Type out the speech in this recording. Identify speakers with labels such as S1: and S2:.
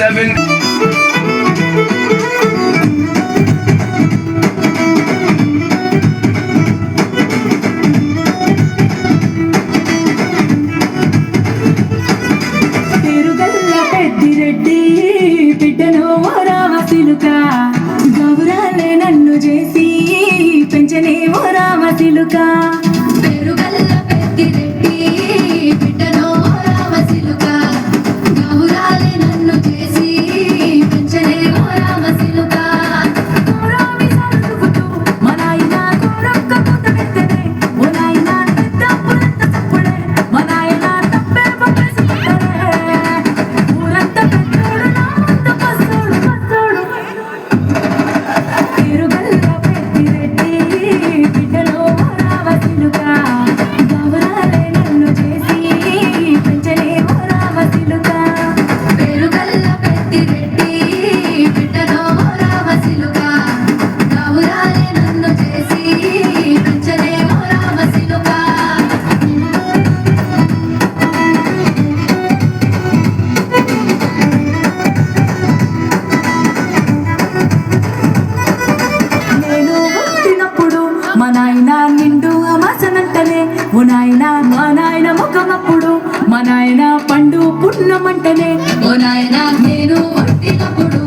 S1: 7.
S2: బిడ్డను రామసిలుక గౌరాలే నన్ను చేసి పెంచనే రామసిలుక
S3: పెరుగల్ల పెద్దిరెడ్డి బిడ్డను రామసిలుక గౌరాలే నన్ను చేసి పెంచనే రామసిలుక
S2: కోరామి సరుకుతూ మా నాయన కోరొక్క పూత పెట్టనే ఓ నాయన తప్పులంత తప్పుడే మా నాయన తప్పే పప్పేసుకుంటారే ఊరంతా పెద్దోడు నా ముందు పసోడు పసోడు తిరుగల్ల పెద్దిరెడ్డి బిడ్డను రామసిలుక గౌరాలే నన్ను చేసి పెంచనే రామసిలుక
S3: పెరుగల్ల పెద్దిరెడ్డి బిడ్డను రామసిలుక గౌరాలే నన్ను చేసి పెంచనే రామసిలుక
S2: నేను పుట్టినప్పుడు మా నాయన నిండు అమాసనంటనే ఓ నాయన మా నాయన ముఖమప్పుడు మా నాయన పండు పుట్టినమంటనే
S3: ఓ నాయనా నేను పుట్టినప్పుడు